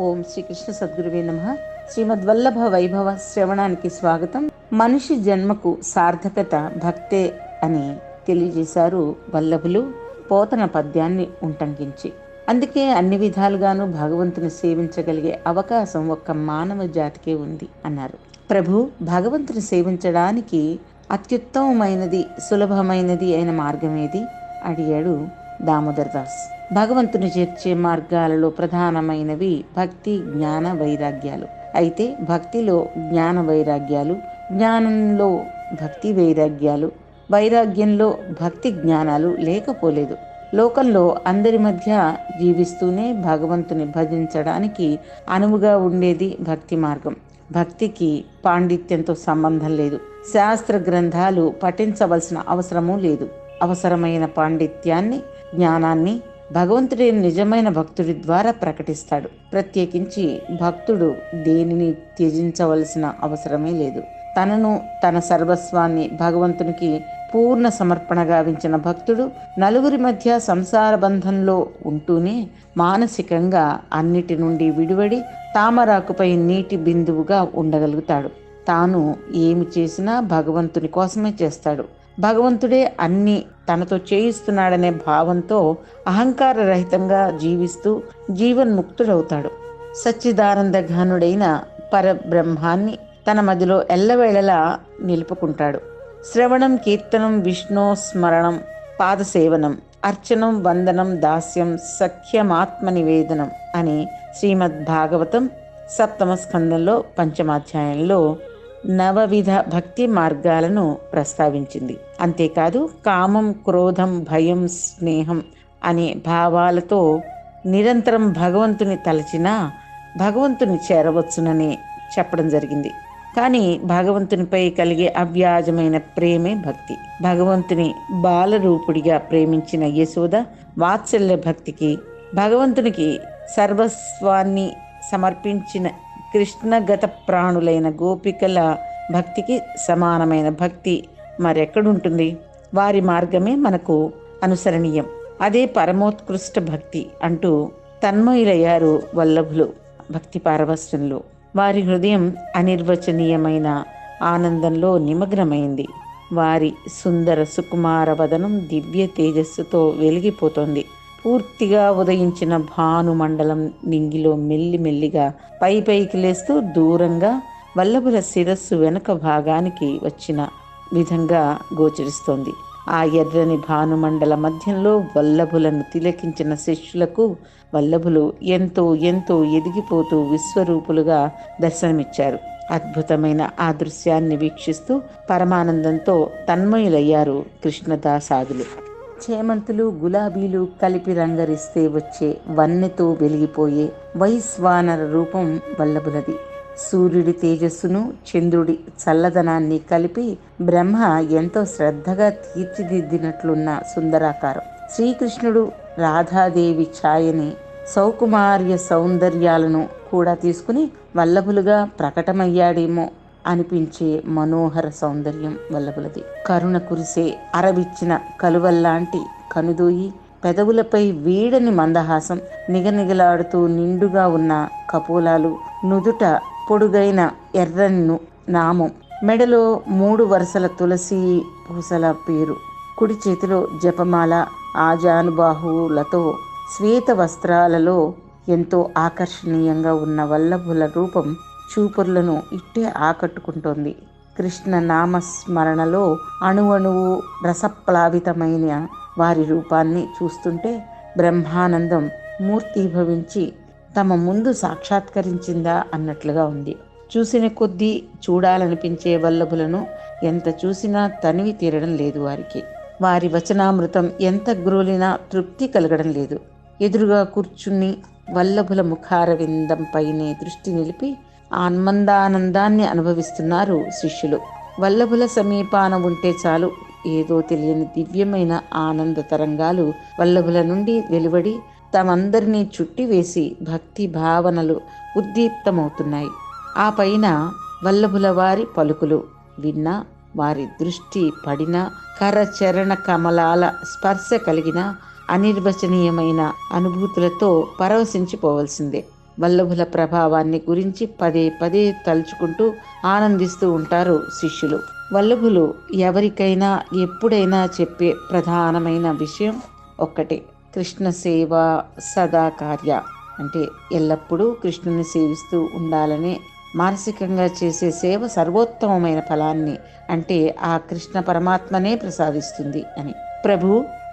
ఓం శ్రీకృష్ణ సద్గురువే నమః. శ్రీమద్వల్లభ వైభవ శ్రవణానికి స్వాగతం. మనిషి జన్మకు సార్థకత భక్తే అని తెలియజేశారు వల్లభులు పోతన పద్యాన్ని ఉటంకించి. అందుకే అన్ని విధాలుగాను భగవంతుని సేవించగలిగే అవకాశం ఒక్క మానవ జాతికే ఉంది అన్నారు. ప్రభు, భగవంతుని సేవించడానికి అత్యుత్తమమైనది, సులభమైనది అయిన మార్గం ఏది అడిగాడు దామోదర్ దాస్. భగవంతుని చేర్చే మార్గాలలో ప్రధానమైనవి భక్తి, జ్ఞాన, వైరాగ్యాలు. అయితే భక్తిలో జ్ఞాన వైరాగ్యాలు, జ్ఞానంలో భక్తి వైరాగ్యాలు, వైరాగ్యంలో భక్తి జ్ఞానాలు లేకపోలేదు. లోకంలో అందరి మధ్య జీవిస్తూనే భగవంతుని భజించడానికి అనువుగా ఉండేది భక్తి మార్గం. భక్తికి పాండిత్యంతో సంబంధం లేదు. శాస్త్ర గ్రంథాలు పఠించవలసిన అవసరమూ లేదు. అవసరమైన పాండిత్యాన్ని, జ్ఞానాన్ని భగవంతుడి నిజమైన భక్తుడి ద్వారా ప్రకటిస్తాడు. ప్రత్యేకించి భక్తుడు దేనిని త్యజించవలసిన అవసరమే లేదు. తనను, తన సర్వస్వాన్ని భగవంతునికి పూర్ణ సమర్పణ గావించిన భక్తుడు నలుగురి మధ్య సంసార బంధంలో ఉంటూనే మానసికంగా అన్నిటి నుండి విడివడి తామరాకుపై నీటి బిందువుగా ఉండగలుగుతాడు. తాను ఏమి చేసినా భగవంతుని కోసమే చేస్తాడు. భగవంతుడే అన్ని తనతో చేయిస్తున్నాడనే భావంతో అహంకార రహితంగా జీవిస్తూ జీవన్ముక్తుడవుతాడు. సచ్చిదానంద ఘనుడైన పరబ్రహ్మాన్ని తన మదిలో ఎల్లవేళలా నిలుపుకుంటాడు. శ్రవణం, కీర్తనం, విష్ణు స్మరణం, పాదసేవనం, అర్చనం, వందనం, దాస్యం, సఖ్యమాత్మ నివేదనం అని శ్రీమద్ భాగవతం సప్తమ స్కందంలో పంచమాధ్యాయంలో నవవిధ భక్తి మార్గాలను ప్రస్తావించింది. అంతేకాదు కామం, క్రోధం, భయం, స్నేహం అనే భావాలతో నిరంతరం భగవంతుని తలచినా భగవంతుని చేరవచ్చునని చెప్పడం జరిగింది. కానీ భగవంతునిపై కలిగే అవ్యాజమైన ప్రేమే భక్తి. భగవంతుని బాలరూపుడిగా ప్రేమించిన యశోద వాత్సల్య భక్తికి, భగవంతునికి సర్వస్వాన్ని సమర్పించిన కృష్ణగత ప్రాణులైన గోపికల భక్తికి సమానమైన భక్తి మరెక్కడుంటుంది? వారి మార్గమే మనకు అనుసరణీయం. అదే పరమోత్కృష్ట భక్తి అంటూ తన్మయులయ్యారు వల్లభులు భక్తి పారవస్యంలో. వారి హృదయం అనిర్వచనీయమైన ఆనందంలో నిమగ్నమైంది. వారి సుందర సుకుమార వదనం దివ్య తేజస్సుతో వెలిగిపోతోంది. పూర్తిగా ఉదయించిన భానుమండలం నింగిలో మెల్లిమెల్లిగా పైకి లేస్తూ దూరంగా వల్లభుల శిరస్సు వెనుక భాగానికి వచ్చిన విధంగా గోచరిస్తోంది. ఆ ఎర్రని భానుమండల మధ్యంలో వల్లభులను తిలకించిన శిష్యులకు వల్లభులు ఎంతో ఎంతో ఎదిగిపోతూ విశ్వరూపులుగా దర్శనమిచ్చారు. అద్భుతమైన ఆ దృశ్యాన్ని వీక్షిస్తూ పరమానందంతో తన్మయులయ్యారు కృష్ణదాసాదులు. చేమంతులు, గులాబీలు కలిపి రంగరిస్తే వచ్చే వన్నెతో వెలిగిపోయే వైశ్వానర రూపం వల్లభులది. సూర్యుడి తేజస్సును, చంద్రుడి చల్లదనాన్ని కలిపి బ్రహ్మ ఎంతో శ్రద్ధగా తీర్చిదిద్దినట్లున్న సుందరాకారం. శ్రీకృష్ణుడు రాధాదేవి ఛాయని, సౌకుమార్య సౌందర్యాలను కూడా తీసుకుని వల్లభులుగా ప్రకటమయ్యాడేమో అనిపించే మనోహర సౌందర్యం వల్లభులది. కరుణ కురిసే అరవిచ్చిన కలువల్లాంటి కనుదోయి, పెదవులపై వీడని మందహాసం, నిగనిగలాడుతూ నిండుగా ఉన్న కపోలాలు, నుదుట పొడుగైన ఎర్రని నామం, మెడలో 3 వరుసల తులసి పూసల పేరు, కుడి చేతిలో జపమాల, ఆజానుబాహువులతో శ్వేత వస్త్రాలలో ఎంతో ఆకర్షణీయంగా ఉన్న వల్లభుల రూపం చూపుర్లను ఇట్టే ఆకట్టుకుంటోంది. కృష్ణ నామస్మరణలో అణువణువు రసప్లావితమైన వారి రూపాన్ని చూస్తుంటే బ్రహ్మానందం మూర్తీభవించి తమ ముందు సాక్షాత్కరించిందా అన్నట్లుగా ఉంది. చూసిన కొద్దీ చూడాలనిపించే వల్లభులను ఎంత చూసినా తనివి తీరడం లేదు వారికి. వారి వచనామృతం ఎంత గ్రోలినా తృప్తి కలగడం లేదు. ఎదురుగా కూర్చుని వల్లభుల ముఖారవిందంపైనే దృష్టి నిలిపి ఆనందానందాన్ని అనుభవిస్తున్నారు శిష్యులు. వల్లభుల సమీపాన ఉంటే చాలు, ఏదో తెలియని దివ్యమైన ఆనంద తరంగాలు వల్లభుల నుండి వెలువడి తమందరినీ చుట్టివేసి భక్తి భావనలు ఉద్దీప్తమవుతున్నాయి. ఆ పైన వల్లభుల వారి పలుకులు విన్నా, వారి దృష్టి పడిన, కరచరణ కమలాల స్పర్శ కలిగిన అనిర్వచనీయమైన అనుభూతులతో పరవశించిపోవలసిందే. వల్లభుల ప్రభావాన్ని గురించి పదే పదే తలుచుకుంటూ ఆనందిస్తూ ఉంటారు శిష్యులు. వల్లభులు ఎవరికైనా ఎప్పుడైనా చెప్పే ప్రధానమైన విషయం ఒక్కటే: కృష్ణ సేవ సదా కార్య. అంటే ఎల్లప్పుడూ కృష్ణుని సేవిస్తూ ఉండాలనే, మానసికంగా చేసే సేవ సర్వోత్తమమైన ఫలాన్ని, అంటే ఆ కృష్ణ పరమాత్మనే ప్రసాదిస్తుంది అని. ప్రభు,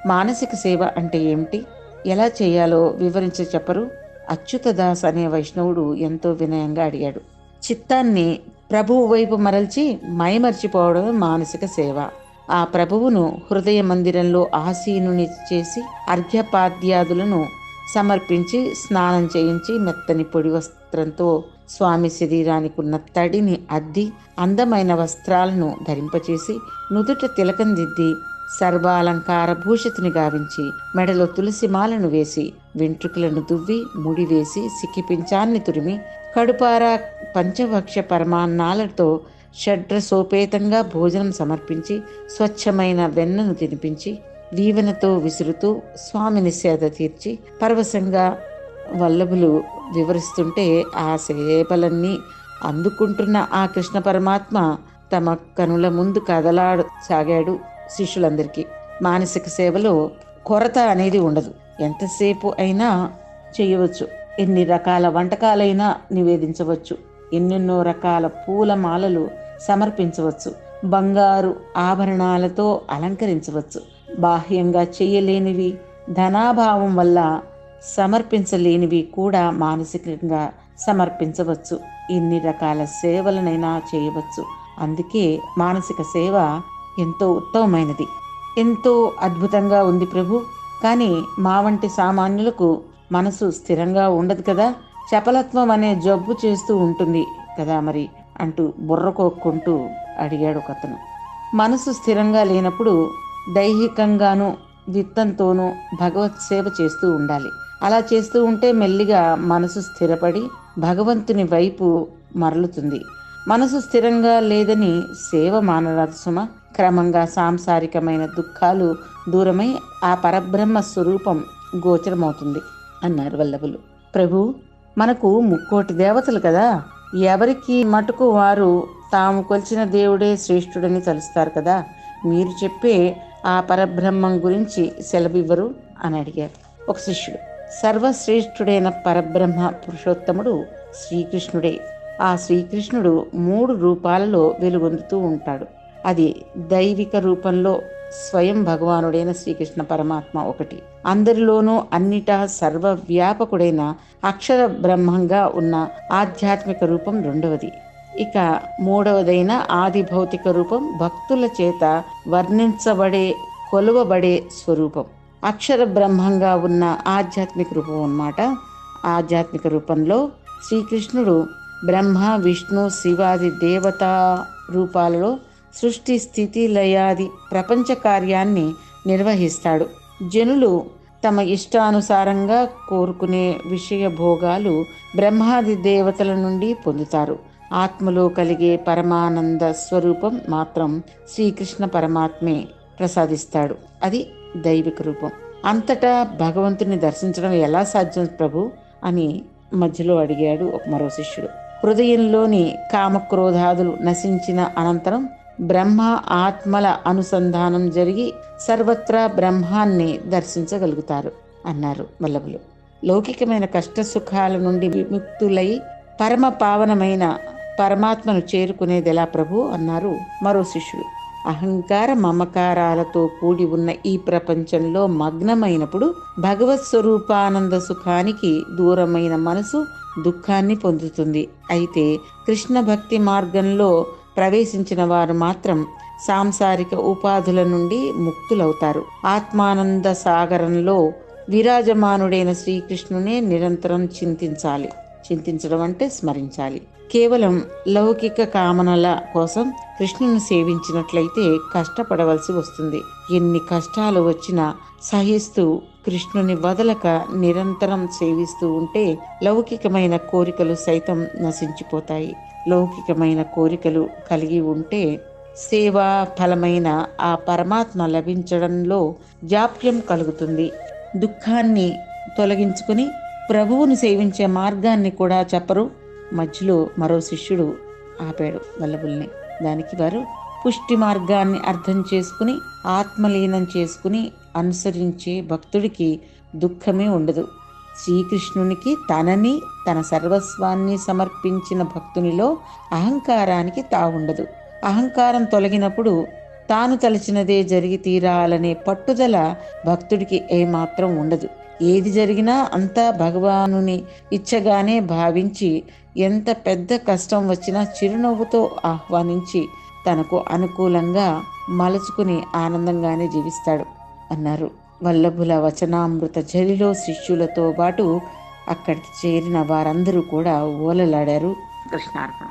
మానసిక సేవ అంటే ఏమిటి, ఎలా చేయాలో వివరించి చెప్పరు? అచ్యుతదాస్ అనే వైష్ణవుడు ఎంతో వినయంగా అడిగాడు. చిత్తాన్ని ప్రభువు వైపు మరల్చి మైమర్చిపోవడమే మానసిక సేవ. ఆ ప్రభువును హృదయ మందిరంలో ఆసీనుని చేసి అర్ఘ్యపాద్యాదులను సమర్పించి స్నానం చేయించి మెత్తని పొడి వస్త్రంతో స్వామి శరీరానికి ఉన్న తడిని అద్ది అందమైన వస్త్రాలను ధరింపచేసి నుదుట తిలకం దిద్ది సర్వాలంకార భూషితుని గావించి మెడలో తులసిమాలను వేసి వెంట్రుకలను దువ్వి ముడి వేసి సిక్కిపించాన్ని తురిమి కడుపార పంచభక్ష పరమాన్నాలతో షడ్రసోపేతంగా భోజనం సమర్పించి స్వచ్ఛమైన వెన్నను తినిపించి వీవనతో విసురుతూ స్వామిని సేద తీర్చి పరవశంగా వల్లభులు వివరిస్తుంటే ఆ సేపలన్నీ అందుకుంటున్న ఆ కృష్ణ పరమాత్మ తమ కనుల ముందు కదలాడసాగాడు శిష్యులందరికీ. మానసిక సేవలో కొరత అనేది ఉండదు. ఎంతసేపు అయినా చేయవచ్చు. ఎన్ని రకాల వంటకాలైనా నివేదించవచ్చు. ఎన్నెన్నో రకాల పూల మాలలు సమర్పించవచ్చు. బంగారు ఆభరణాలతో అలంకరించవచ్చు. బాహ్యంగా చేయలేనివి, ధనాభావం వల్ల సమర్పించలేనివి కూడా మానసికంగా సమర్పించవచ్చు. ఇన్ని రకాల సేవలనైనా చేయవచ్చు. అందుకే మానసిక సేవ ఎంతో ఉత్తమమైనది, ఎంతో అద్భుతంగా ఉంది ప్రభు. కానీ మా వంటి సామాన్యులకు మనసు స్థిరంగా ఉండదు కదా, చపలత్వం అనే జబ్బు చేస్తూ ఉంటుంది కదా మరి అంటూ బుర్రకొక్కుంటూ అడిగాడు ఒకతను. మనసు స్థిరంగా లేనప్పుడు దైహికంగానూ విత్తంతోనూ భగవత్ సేవ చేస్తూ ఉండాలి. అలా చేస్తూ ఉంటే మెల్లిగా మనసు స్థిరపడి భగవంతుని వైపు మరలుతుంది. మనసు స్థిరంగా లేదని సేవ మానరాదు సుమ. క్రమంగా సాంసారికమైన దుఃఖాలు దూరమై ఆ పరబ్రహ్మ స్వరూపం గోచరమవుతుంది అన్నారు వల్లభులు. ప్రభు, మనకు ముక్కోటి దేవతలు కదా, ఎవరికి మటుకు వారు తాము కొలిచిన దేవుడే శ్రేష్ఠుడని తలుస్తారు కదా, మీరు చెప్పే ఆ పరబ్రహ్మం గురించి సెలవివ్వరు అని అడిగారు ఒక శిష్యుడు. సర్వశ్రేష్ఠుడైన పరబ్రహ్మ పురుషోత్తముడు శ్రీకృష్ణుడే. ఆ శ్రీకృష్ణుడు 3 రూపాలలో వెలుగొందుతూ ఉంటాడు. అది దైవిక రూపంలో స్వయం భగవానుడైన శ్రీకృష్ణ పరమాత్మ ఒకటి, అందరిలోనూ అన్నిటా సర్వవ్యాపకుడైన అక్షర బ్రహ్మంగా ఉన్న ఆధ్యాత్మిక రూపం రెండవది. ఇక మూడవదైన ఆది భౌతిక రూపం భక్తుల చేత వర్ణించబడే కొలువబడే స్వరూపం. అక్షర బ్రహ్మంగా ఉన్న ఆధ్యాత్మిక రూపం అన్నమాట. ఆధ్యాత్మిక రూపంలో శ్రీకృష్ణుడు బ్రహ్మ విష్ణు శివాది దేవతా రూపాలలో సృష్టి స్థితి లయాది ప్రపంచ కార్యాన్ని నిర్వహిస్తాడు. జనులు తమ ఇష్టానుసారంగా కోరుకునే విషయ భోగాలు బ్రహ్మాది దేవతల నుండి పొందుతారు. ఆత్మలో కలిగే పరమానంద స్వరూపం మాత్రం శ్రీకృష్ణ పరమాత్మే ప్రసాదిస్తాడు. అది దైవిక రూపం. అంతటా భగవంతుని దర్శించడం ఎలా సాధ్యం ప్రభు అని మధ్యలో అడిగాడు మరో శిష్యుడు. హృదయంలోని కామక్రోధాదులు నశించిన అనంతరం బ్రహ్మ ఆత్మల అనుసంధానం జరిగి సర్వత్రా బ్రహ్మాన్ని దర్శించగలుగుతారు అన్నారు వల్లభులు. లౌకికమైన కష్ట సుఖాల నుండి విముక్తులై పరమ పావనమైన పరమాత్మను చేరుకునేదెలా ప్రభు అన్నారు మరో శిష్యుడు. అహంకార మమకారాలతో కూడి ఉన్న ఈ ప్రపంచంలో మగ్నమైనప్పుడు భగవత్ స్వరూపానంద సుఖానికి దూరమైన మనసు దుఃఖాన్ని పొందుతుంది. అయితే కృష్ణ భక్తి మార్గంలో ప్రవేశించిన వారు మాత్రం సాంసారిక ఉపాధుల నుండి ముక్తులవుతారు. ఆత్మానంద సాగరంలో విరాజమానుడైన శ్రీకృష్ణునే నిరంతరం చింతించాలి. చింతించడం అంటే స్మరించాలి. కేవలం లౌకిక కామనల కోసం కృష్ణుని సేవించినట్లయితే కష్టపడవలసి వస్తుంది. ఎన్ని కష్టాలు వచ్చినా సహిస్తూ కృష్ణుని వదలక నిరంతరం సేవిస్తూ ఉంటే లౌకికమైన కోరికలు సైతం నశించిపోతాయి. లౌకికమైన కోరికలు కలిగి ఉంటే సేవా ఫలమైన ఆ పరమాత్మ లభించడంలో జాప్యం కలుగుతుంది. దుఃఖాన్ని తొలగించుకుని ప్రభువును సేవించే మార్గాన్ని కూడా చెప్పరు. మధ్యలో మరో శిష్యుడు ఆపాడు వల్లభుల్ని. దానికి వారు పుష్టి మార్గాన్ని అర్థం చేసుకుని ఆత్మలీనం చేసుకుని అనుసరించే భక్తుడికి దుఃఖమే ఉండదు. శ్రీకృష్ణునికి తనని తన సర్వస్వాన్ని సమర్పించిన భక్తునిలో అహంకారానికి తావుండదు. అహంకారం తొలగినప్పుడు తాను తలచినదే జరిగి తీరాలనే పట్టుదల భక్తుడికి ఏమాత్రం ఉండదు. ఏది జరిగినా అంతా భగవానుని ఇచ్చగానే భావించి ఎంత పెద్ద కష్టం వచ్చినా చిరునవ్వుతో ఆహ్వానించి తనకు అనుకూలంగా మలుచుకుని ఆనందంగానే జీవిస్తాడు అన్నారు. వల్లభుల వచనామృత జలిలో శిష్యులతో పాటు అక్కడికి చేరిన వారందరూ కూడా ఓలలాడారు. కృష్ణార్పణ.